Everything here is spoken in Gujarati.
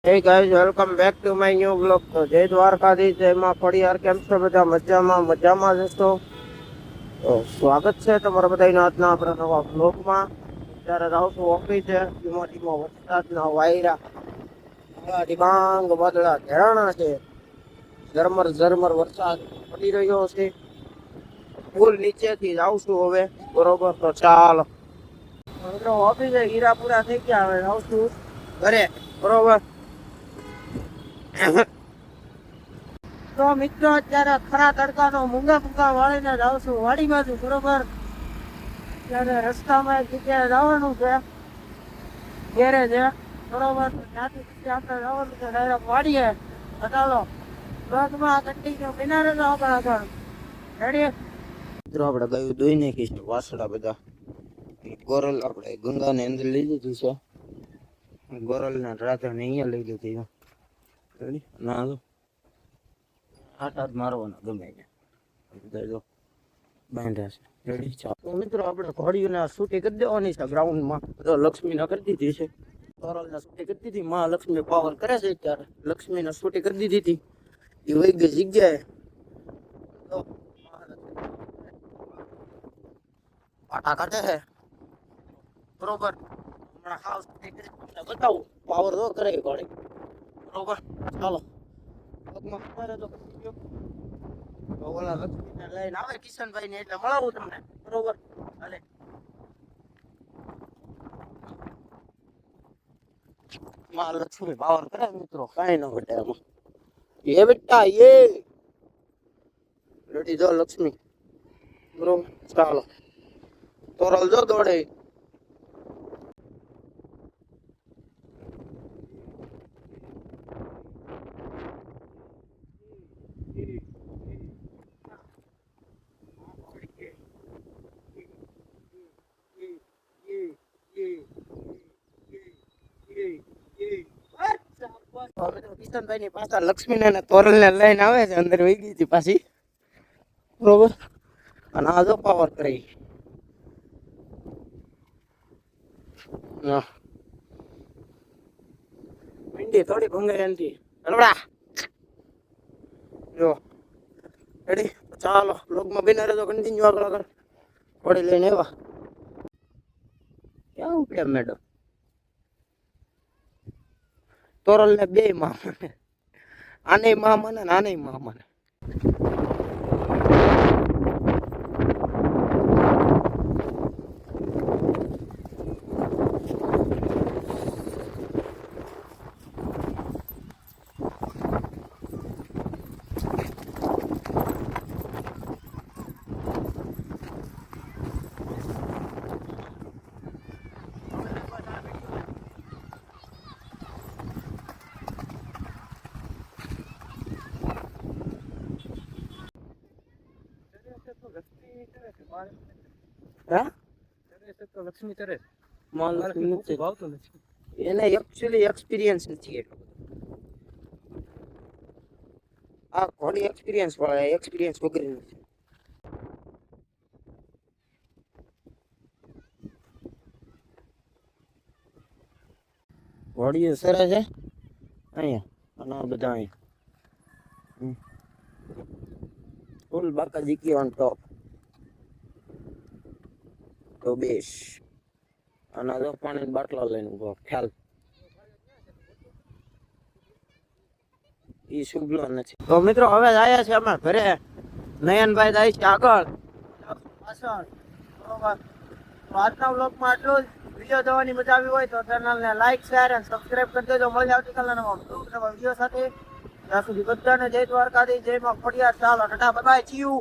Hey guys, welcome back to my new vlog. તો જય દ્વારકાધીશ, જય માં ખોડિયાર. કેમ છો બધા? મજામાં જશો. તો સ્વાગત છે તમારા બધાના આજના આપણા નવા vlogમાં. ત્યારે રાઉસ ઓફિસ છે, ધીમો વરસાદના વાયરા, ડિબાંગ વાદળા ઘેરાણા છે, ઝરમર વરસાદ પડી રહ્યો છે. પુલ નીચેથી જાઉં છું હવે, બરોબર? તો ચાલો મિત્રો, ઓફિસે હીરા પૂરા થઈ ગયા, હવે જાઉં છું ઘરે, બરોબર? તો મિત્રો અત્યારે ખરા તડકાનો મૂંગા વાળીને જાઉં છું વાડી બાજુ, બરોબર? ત્યારે રસ્તામાં એક જગ્યાએ જવાનું છે, ઘેરે છે, બરોબર? ત્યાંથી પછી આપણે જવાનું છે ડાયરેક્ટ વાડીએ. ચાલો બ્લોગમાં કન્ટિન્યુ બિના રહેજો આપણે આગળ. રેડી? મિત્રો આપણે ગાયું દોઈ નાખી છે, વાસડા બધા. ગોરલ આપણે ગંગાને અંદર લઈ લીધું છે, ગોરલ ને રાધાને અહીંયા લઈ લીધી છે. રેડી? ના આટા જ મારવાના ગમે ત્યાં બાંધ્યા છે. રેડી? ચાલો મિત્રો, આપણે ઘોડીઓને શૂટિંગ કરી દેવાની છે ગ્રાઉન્ડમાં. લક્ષ્મીને કરી દીધી છે, તોરલને શૂટિંગ કરી દીધી. મહાલક્ષ્મી પાવર કરે છે ત્યારે લક્ષ્મીને શૂટિંગ કરી દીધી હતી. એ વહી ગઈ જગ્યાએ. પાટા કાઢે છે, બરોબર? હમણાં હાવ શૂટિંગ કરી બતાવું પાવર તો કરે ઘોડી, બરોબર? ચાલો ઓલા લક્ષ્મીને લઈને આવે કિશનભાઈ ને, એટલે મળાવું તમને, બરોબર? હાલે મહાલક્ષ્મી પાવર કરે મિત્રો, કઈ ન ઘટે એમાં. એ બેટા એ રેડી જો લક્ષ્મી, બરોબર? ચાલો તોરલ જો દોડે. કિશનભાઈ ની પાછા લક્ષ્મી ને તોરલ ને લઈને આવે છે, અંદર વહી ગઈ હતી પાછી, બરોબર? અને આ જો પાવર કરી પિંડી થોડી ભંગાઈ એનથી હલવડા જો. રેડી? ચાલો બ્લોગમાં બિના રહેજો, કન્ટિન્યુ આગળ થોડી લઈને આવ્યા. ક્યાં ઉપડે મેડમ? તોરલ ને બે માં આને મામાને આને મામાને. લક્ષ્મી તરે એને એકચ્યુઅલી એક્સપિરિયન્સ નથી એટલો. આ ઘોડી એક્સપિરિયન્સ વાળા, એક્સપિરિયન્સ વગર નથી. ઘોડીઓ સરસ છે અહીંયા, અને આ બધા અહીંયા ફૂલ બાકા જીકી ઓન ટોપ. તો બેસ અને જો પાણી બાટલા લઈને ઉભો ખ્યાલ. ઈ શુભલો નથી. તો મિત્રો હવે આવ્યા છે અમે ઘરે. નયનભાઈ જાય છે આગળ પાછળ, બરોબર? તો આજના વ્લોગમાં આટલું જ. વિડીયો જોવાની મજા આવી હોય તો ચેનલને લાઈક, શેર અને સબસ્ક્રાઇબ કરી દેજો. મળી આવતીકાલના નવા વિડીયો સાથે. ત્યાં સુધી બધાને જય દ્વારકાધીશ, જય માં ખોડિયાર. ચાલો ટાટા, બાય બાય, ચીયુ.